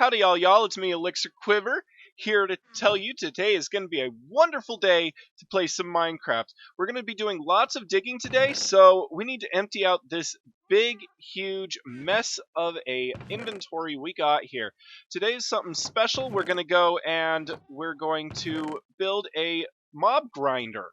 Howdy y'all, it's me Elixir Quiver, here to tell you today is going to be a wonderful day to play some Minecraft. We're going to be doing lots of digging today, so we need to empty out this big, huge mess of a inventory we got here. Today is something special. We're going to go and we're going to build a mob grinder.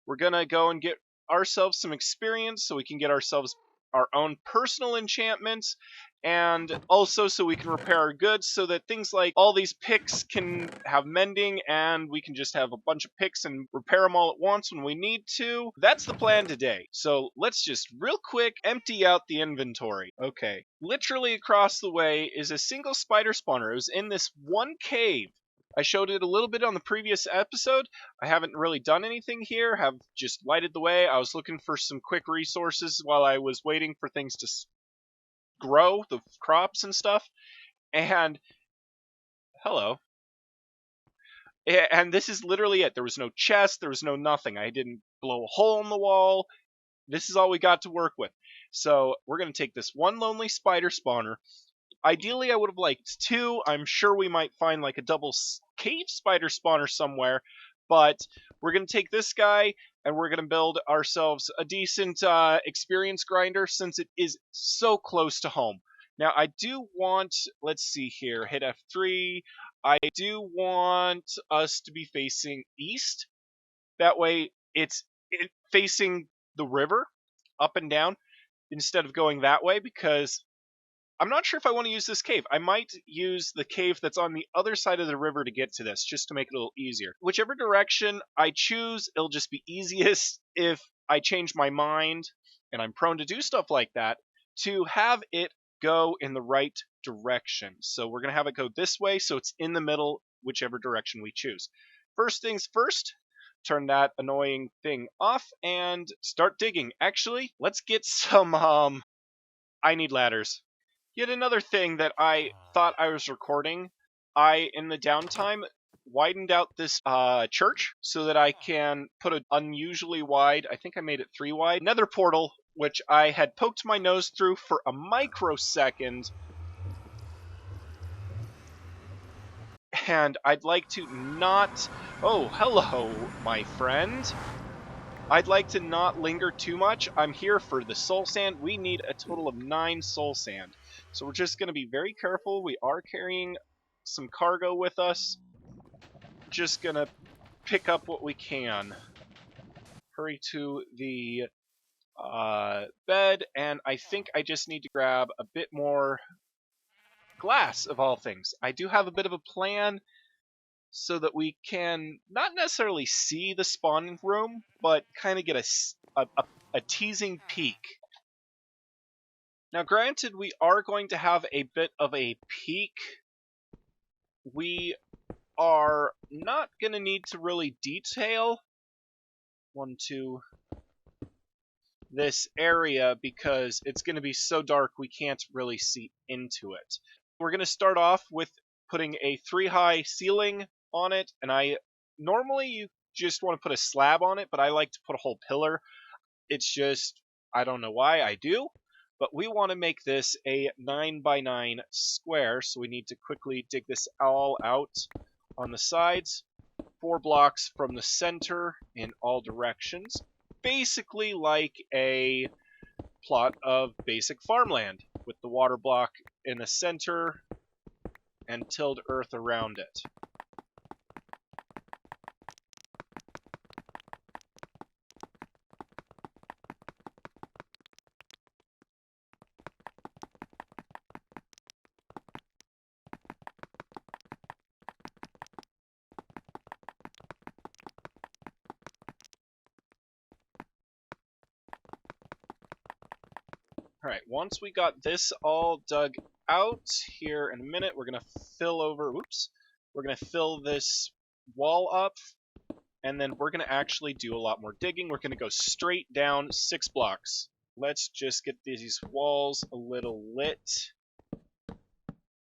We're going to go and get ourselves some experience so we can get ourselves our own personal enchantments, and also so we can repair our goods so that things like all these picks can have mending and we can just have a bunch of picks and repair them all at once when we need to. That's the plan today. So let's just real quick empty out the inventory. Okay, literally across the way is a single spider spawner. It was in this one cave. I showed it a little bit on the previous episode. I haven't really done anything here, have just lighted the way. I was looking for some quick resources while I was waiting for things to grow, the crops and stuff. And hello. And this is literally it. There was no chest, there was no nothing. I didn't blow a hole in the wall. This is all we got to work with. So we're going to take this one lonely spider spawner. Ideally, I would have liked two. I'm sure we might find like a double cave spider spawner somewhere, but we're going to take this guy and we're going to build ourselves a decent experience grinder since it is so close to home. Now, I do want, let's see here, hit F3. I do want us to be facing east. That way, it's facing the river up and down instead of going that way, because I'm not sure if I want to use this cave. I might use the cave that's on the other side of the river to get to this, just to make it a little easier. Whichever direction I choose, it'll just be easiest if I change my mind, and I'm prone to do stuff like that, to have it go in the right direction. So we're going to have it go this way, so it's in the middle, whichever direction we choose. First things first, turn that annoying thing off and start digging. Actually, let's get some, I need ladders. Yet another thing that I thought I was recording, in the downtime, widened out this church so that I can put an unusually wide, I think I made it 3 wide, nether portal, which I had poked my nose through for a microsecond. And I'd like to not... Oh, hello, my friend. I'd like to not linger too much. I'm here for the soul sand. We need a total of 9 soul sand. So we're just going to be very careful. We are carrying some cargo with us. Just going to pick up what we can. Hurry to the bed, and I think I just need to grab a bit more glass, of all things. I do have a bit of a plan so that we can not necessarily see the spawning room, but kind of get a teasing peek. Now, granted, we are going to have a bit of a peek. We are not going to need to really detail this area because it's going to be so dark we can't really see into it. We're going to start off with putting a 3-high ceiling on it, and normally you just want to put a slab on it, but I like to put a whole pillar. It's just, I don't know why I do, but we want to make this a 9x9 square, so we need to quickly dig this all out on the sides, 4 blocks from the center in all directions, basically like a plot of basic farmland, with the water block in the center and tilled earth around it. Alright, once we got this all dug out, here in a minute, we're going to fill this wall up, and then we're going to actually do a lot more digging. We're going to go straight down 6 blocks. Let's just get these walls a little lit.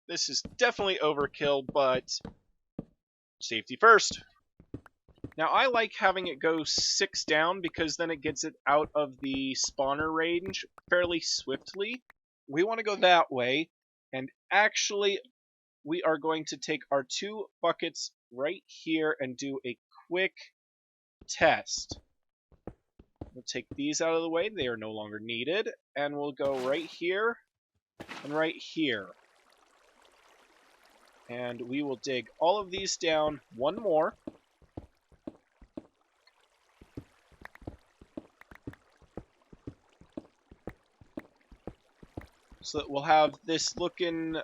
This is definitely overkill, but safety first. Now, I like having it go 6 down because then it gets it out of the spawner range fairly swiftly. We want to go that way, and actually, we are going to take our 2 buckets right here and do a quick test. We'll take these out of the way. They are no longer needed. And we'll go right here and right here. And we will dig all of these down one more. So that we'll have this looking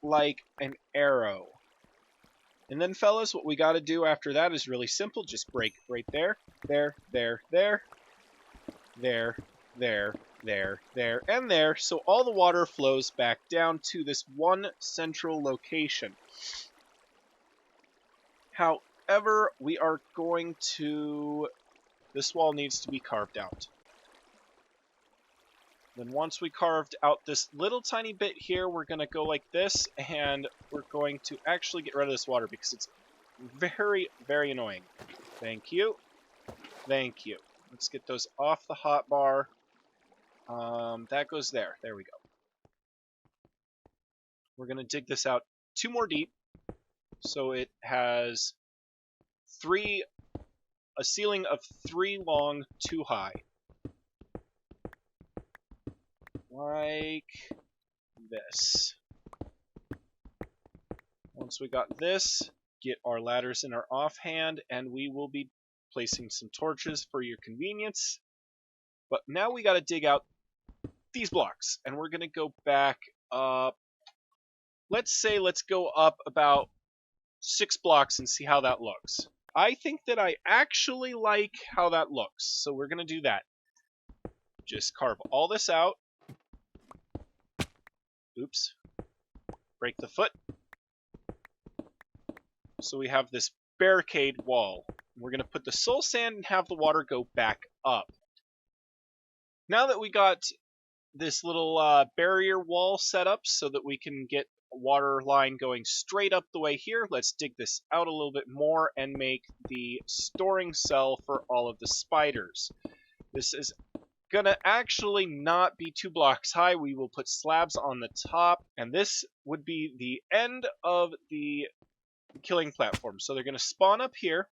like an arrow. And then, fellas, what we got to do after that is really simple. Just break right there, there, there, there, there, there, there, and there. So all the water flows back down to this one central location. However, we are going to... This wall needs to be carved out. Then once we carved out this little tiny bit here, we're going to go like this, and we're going to actually get rid of this water because it's very, very annoying. Thank you. Thank you. Let's get those off the hotbar. That goes there. There we go. We're going to dig this out 2 more deep, so it has a ceiling of 3 long, 2 high. Like this. Once we got this, get our ladders in our offhand, and we will be placing some torches for your convenience. But now we got to dig out these blocks, and we're going to go back up. Let's go up about 6 blocks and see how that looks. I think that I actually like how that looks, so we're going to do that. Just carve all this out. Oops. Break the foot. So we have this barricade wall. We're going to put the soul sand and have the water go back up. Now that we got this little barrier wall set up so that we can get a water line going straight up the way here, let's dig this out a little bit more and make the storing cell for all of the spiders. This is gonna actually not be 2 blocks high. We will put slabs on the top, and this would be the end of the killing platform. So they're gonna spawn up here,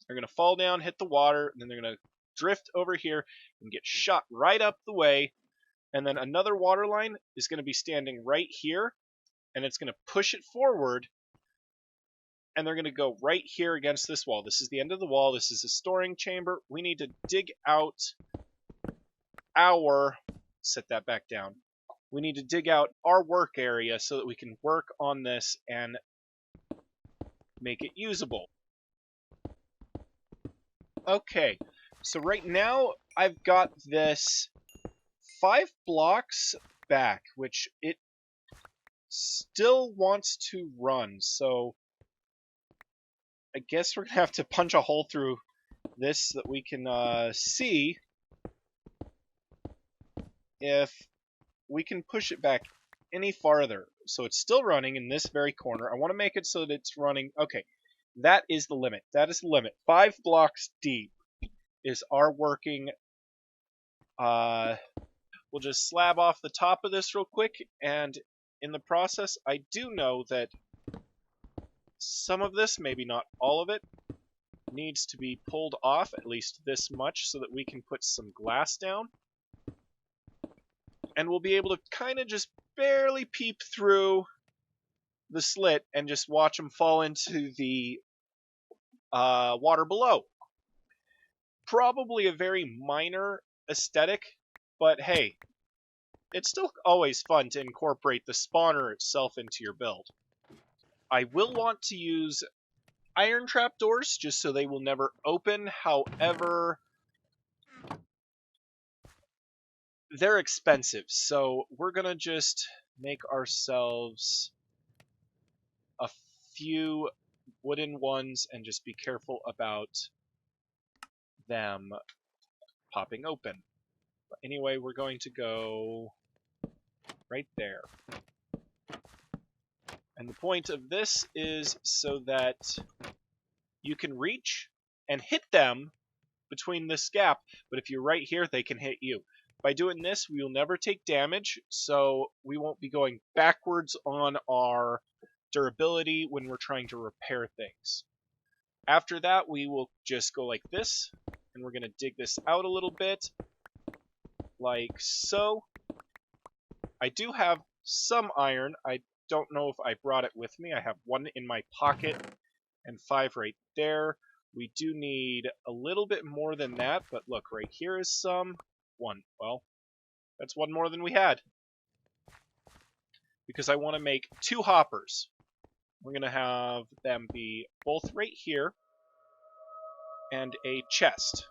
they're gonna fall down, hit the water, and then they're gonna drift over here and get shot right up the way, and then another water line is gonna be standing right here, and it's gonna push it forward, and they're gonna go right here against this wall. This is the end of the wall. This is a storing chamber. We need to dig out set that back down. We need to dig out our work area so that we can work on this and make it usable. Okay, so right now I've got this 5 blocks back, which it still wants to run, so I guess we're gonna have to punch a hole through this so that we can see if we can push it back any farther. So it's still running in this very corner. I want to make it so that it's running. Okay, that is the limit. That is the limit. 5 blocks deep is our working. We'll just slab off the top of this real quick, and in the process, I do know that some of this, maybe not all of it, needs to be pulled off, at least this much, so that we can put some glass down. And we'll be able to kind of just barely peep through the slit and just watch them fall into the water below. Probably a very minor aesthetic, but hey, it's still always fun to incorporate the spawner itself into your build. I will want to use iron trapdoors just so they will never open. However, they're expensive, so we're gonna just make ourselves a few wooden ones and just be careful about them popping open. But anyway, we're going to go right there. And the point of this is so that you can reach and hit them between this gap, but if you're right here, they can hit you. By doing this, we will never take damage, so we won't be going backwards on our durability when we're trying to repair things. After that, we will just go like this, and we're going to dig this out a little bit, like so. I do have some iron. I don't know if I brought it with me. I have 1 in my pocket and 5 right there. We do need a little bit more than that, but look, right here is some. 1. Well, that's 1 more than we had. Because I want to make 2 hoppers. We're going to have them be both right here and a chest.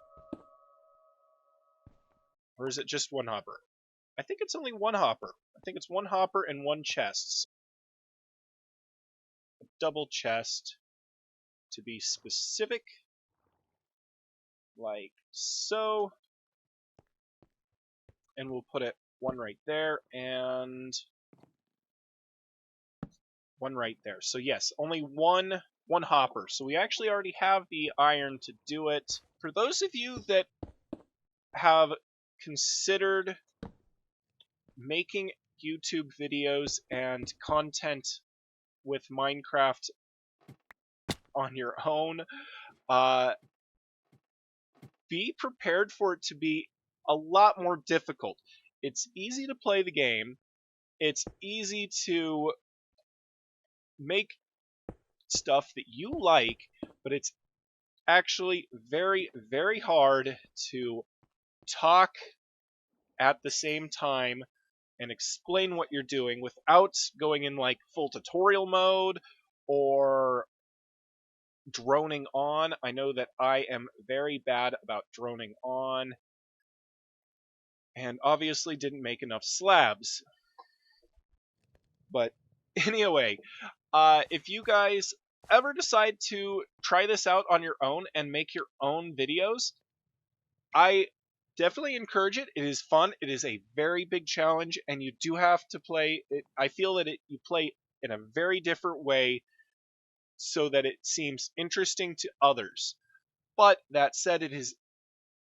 Or is it just 1 hopper? I think it's only 1 hopper. I think it's 1 hopper and 1 chest. A double chest, to be specific, like so. And we'll put it 1 right there and 1 right there. So yes, only one hopper. So we actually already have the iron to do it. For those of you that have considered making YouTube videos and content with Minecraft on your own, be prepared for it to be a lot more difficult. It's easy to play the game. It's easy to make stuff that you like, but it's actually very, very hard to talk at the same time and explain what you're doing without going in like full tutorial mode or droning on. I know that I am very bad about droning on and obviously didn't make enough slabs. But anyway, if you guys ever decide to try this out on your own and make your own videos, I definitely encourage it. It is fun. It is a very big challenge, and you do have to play it. I feel that you play in a very different way so that it seems interesting to others. But that said, it is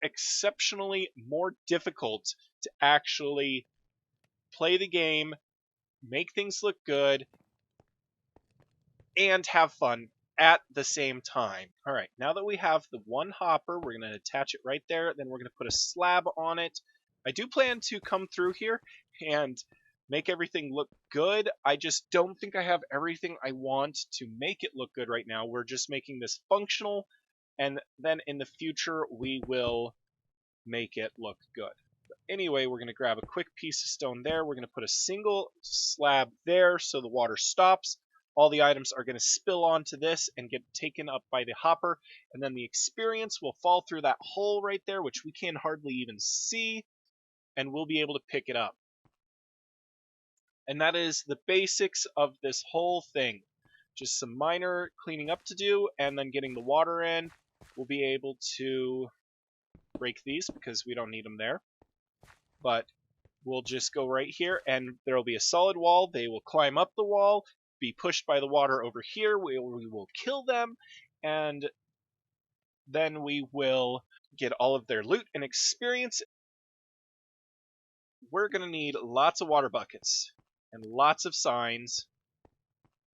exceptionally more difficult to actually play the game, make things look good, and have fun at the same time. All right, now that we have the 1 hopper, we're going to attach it right there. Then we're going to put a slab on it. I do plan to come through here and make everything look good. I just don't think I have everything I want to make it look good right now. We're just making this functional, and then in the future we will make it look good. But anyway, we're going to grab a quick piece of stone there. We're going to put a single slab there so the water stops. All the items are going to spill onto this and get taken up by the hopper, and then the experience will fall through that hole right there, which we can hardly even see, and we'll be able to pick it up. And that is the basics of this whole thing. Just some minor cleaning up to do, and then getting the water in. We'll be able to break these because we don't need them there. But we'll just go right here, and there will be a solid wall. They will climb up the wall, be pushed by the water over here. We will kill them, and then we will get all of their loot and experience. We're going to need lots of water buckets and lots of signs,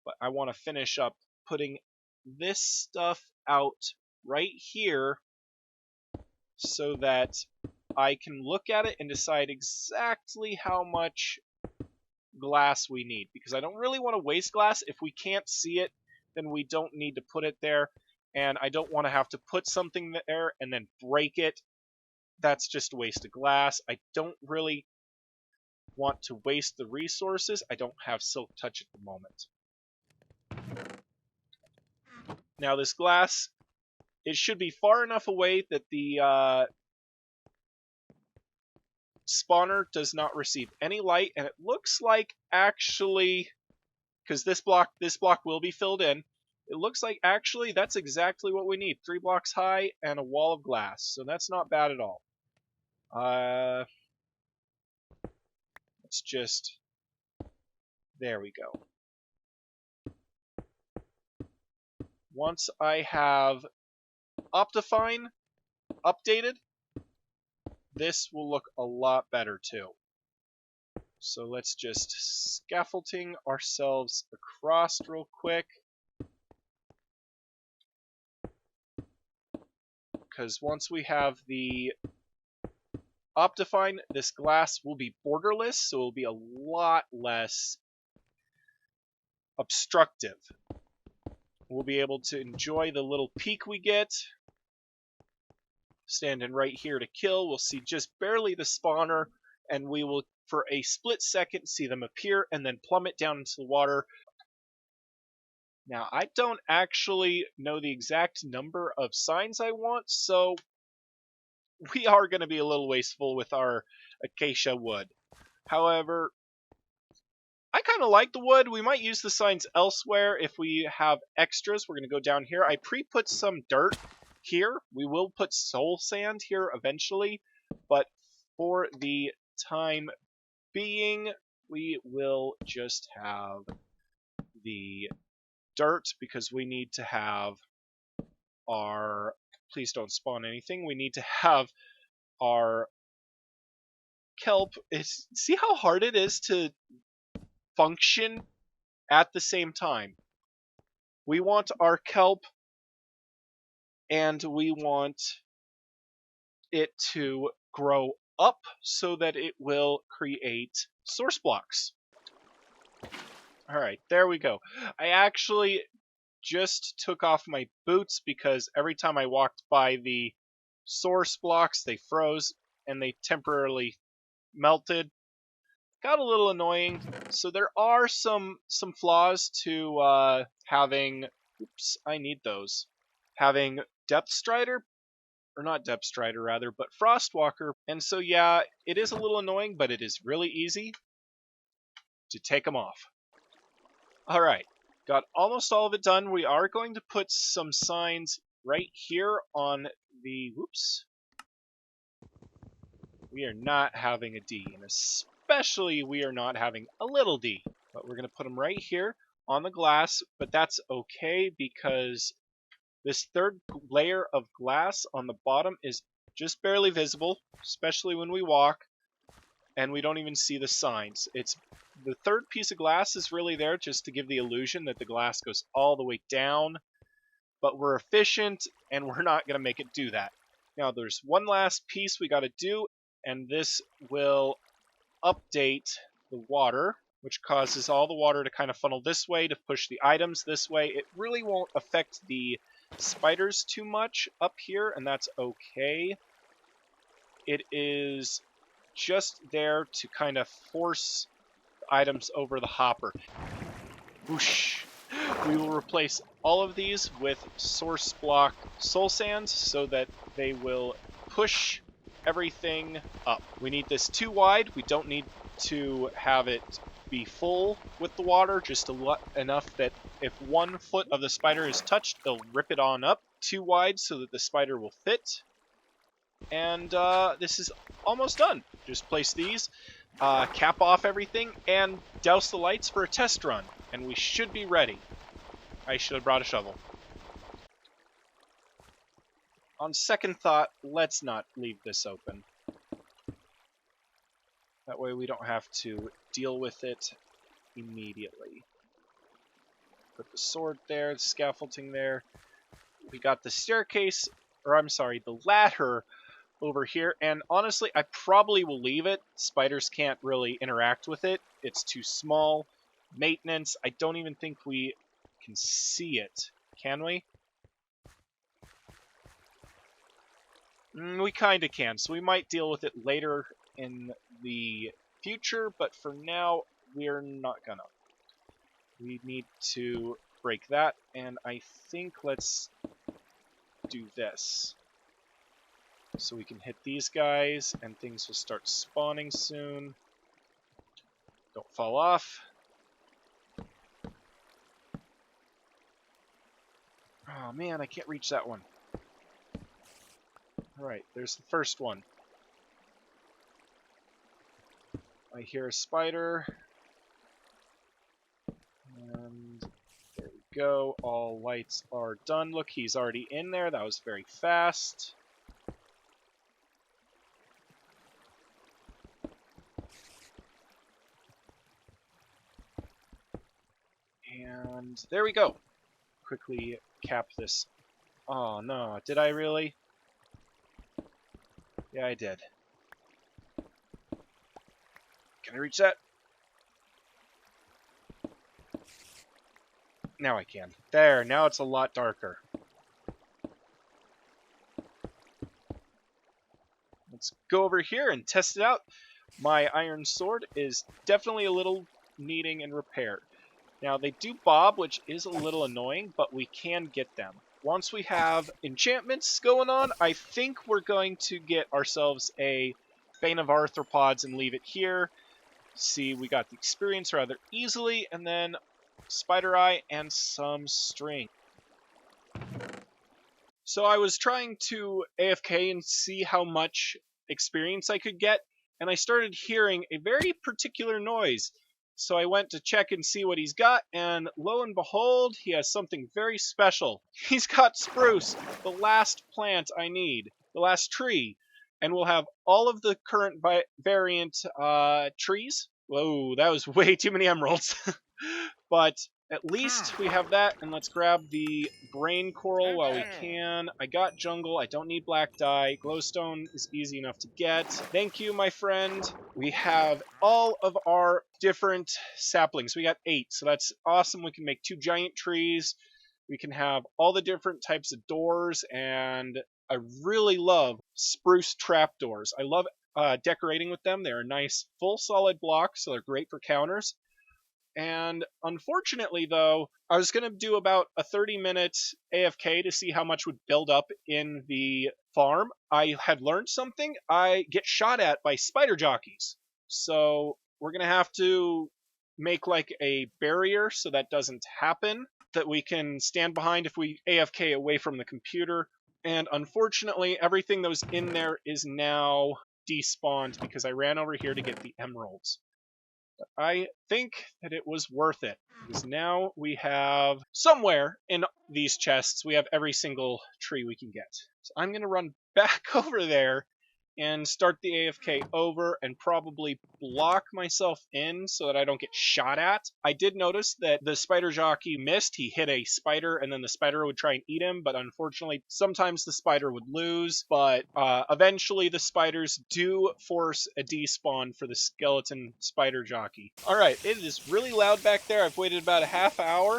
but I want to finish up putting this stuff out right here so that I can look at it and decide exactly how much glass we need, because I don't really want to waste glass. If we can't see it, then we don't need to put it there, and I don't want to have to put something there and then break it. That's just a waste of glass. I don't really want to waste the resources. I don't have silk touch at the moment. Now this glass, it should be far enough away that the spawner does not receive any light, and it looks like actually, because this block will be filled in, it looks like actually that's exactly what we need. 3 blocks high and a wall of glass, so that's not bad at all. Let's just, there we go. Once I have Optifine updated, this will look a lot better too. So let's just scaffolding ourselves across real quick. Because once we have the Optifine, this glass will be borderless, so it will be a lot less obstructive. We'll be able to enjoy the little peak we get. Standing right here to kill, we'll see just barely the spawner, and we will, for a split second, see them appear and then plummet down into the water. Now, I don't actually know the exact number of signs I want, so we are going to be a little wasteful with our acacia wood. However, I kind of like the wood. We might use the signs elsewhere if we have extras. We're going to go down here. I pre-put some dirt here. We will put soul sand here eventually, but for the time being, we will just have the dirt because we need to have our... Please don't spawn anything. We need to have our kelp. See how hard it is to function at the same time. We want our kelp, and we want it to grow up so that it will create source blocks. Alright, there we go. I actually just took off my boots because every time I walked by the source blocks, they froze and they temporarily melted. Got a little annoying. So there are some flaws to having... Oops, I need those. Having Depth Strider, or not Depth Strider rather, but Frostwalker. And so yeah, it is a little annoying, but it is really easy to take them off. Alright, got almost all of it done. We are going to put some signs right here on the... Whoops. We are not having a D, and especially we are not having a little d. But we're going to put them right here on the glass, but that's okay because this third layer of glass on the bottom is just barely visible, especially when we walk, and we don't even see the signs. The third piece of glass is really there just to give the illusion that the glass goes all the way down, but we're efficient, and we're not going to make it do that. Now, there's one last piece we got to do, and this will update the water, which causes all the water to kind of funnel this way to push the items this way. It really won't affect the spiders too much up here, and that's okay. It is just there to kind of force items over the hopper. Whoosh. We will replace all of these with source block soul sands so that they will push everything up. We need this too wide. We don't need to have it be full with the water, just enough that if 1 foot of the spider is touched, they'll rip it on up. Too wide so that the spider will fit. And this is almost done. Just place these, cap off everything, and douse the lights for a test run. And we should be ready. I should have brought a shovel. On second thought, let's not leave this open. That way we don't have to deal with it immediately. Put the sword there, the scaffolding there. We got the staircase, or I'm sorry, the ladder over here. And honestly, I probably will leave it. Spiders can't really interact with it. It's too small. Maintenance, I don't even think we can see it. Can we? We kind of can, so we might deal with it later in the future, but for now, we're not gonna. We need to break that, and I think let's do this. So we can hit these guys, and things will start spawning soon. Don't fall off. Oh man, I can't reach that one. Alright, there's the first one. I hear a spider. And there we go. All lights are done. Look, he's already in there. That was very fast. And there we go. Quickly cap this. Oh no, did I really? Yeah, I did. Can I reach that? Now I can. There, now it's a lot darker. Let's go over here and test it out. My iron sword is definitely a little needing and repair. Now, they do bob, which is a little annoying, but we can get them. Once we have enchantments going on, I think we're going to get ourselves a Bane of Arthropods and leave it here. See, we got the experience rather easily, and then Spider Eye and some string. So I was trying to AFK and see how much experience I could get, and I started hearing a very particular noise. So I went to check and see what he's got, and lo and behold, he has something very special. He's got spruce, the last plant I need, the last tree, and we'll have all of the current variant trees. Whoa, that was way too many emeralds. But at least we have that, and let's grab the brain coral while we can. I got jungle, I don't need black dye. Glowstone is easy enough to get. Thank you, my friend. We have all of our different saplings. We got 8, so that's awesome. We can make 2 giant trees. We can have all the different types of doors, and I really love spruce trapdoors. I love decorating with them. They're a nice full solid block, so they're great for counters. And unfortunately, though, I was going to do about a 30-minute AFK to see how much would build up in the farm. I had learned something. I get shot at by spider jockeys. So we're going to have to make like a barrier so that doesn't happen, that we can stand behind if we AFK away from the computer. And unfortunately, everything that was in there is now despawned because I ran over here to get the emeralds. But I think that it was worth it, because now we have, somewhere in these chests, we have every single tree we can get. So I'm going to run back over there and start the AFK over and probably block myself in so that I don't get shot at. I did notice that the spider jockey missed. He hit a spider and then the spider would try and eat him, but unfortunately sometimes the spider would lose. But eventually the spiders do force a despawn for the skeleton spider jockey. Alright, it is really loud back there. I've waited about a half hour.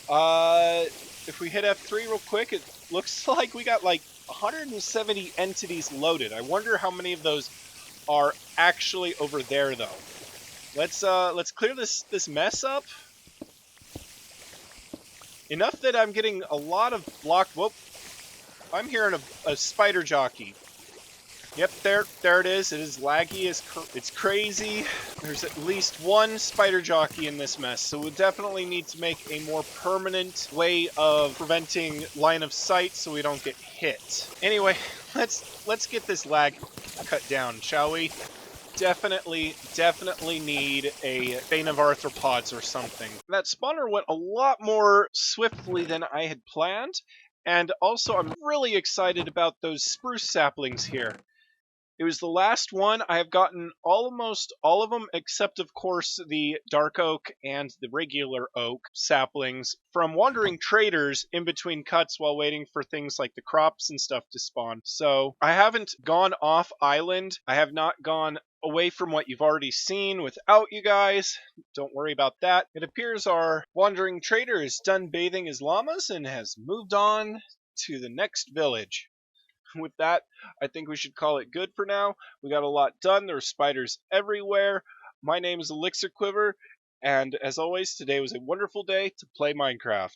If we hit F3 real quick, it looks like we got like 170 entities loaded. I wonder how many of those are actually over there, though. Let's clear this mess up. Enough that I'm getting a lot of block. Whoop! I'm hearing a spider jockey. Yep, there it is. It is laggy. It's crazy. There's at least one spider jockey in this mess, so we'll definitely need to make a more permanent way of preventing line of sight so we don't get hit. Anyway, let's get this lag cut down, shall we? Definitely need a Bane of Arthropods or something. That spawner went a lot more swiftly than I had planned, and also I'm really excited about those spruce saplings here. It was the last one. I have gotten almost all of them, except, of course, the dark oak and the regular oak saplings from wandering traders in between cuts while waiting for things like the crops and stuff to spawn. So I haven't gone off island. I have not gone away from what you've already seen without you guys. Don't worry about that. It appears our wandering trader is done bathing his llamas and has moved on to the next village. With that, I think we should call it good for now. We got a lot done. There are spiders everywhere. My name is Elixir Quiver, and as always, today was a wonderful day to play Minecraft.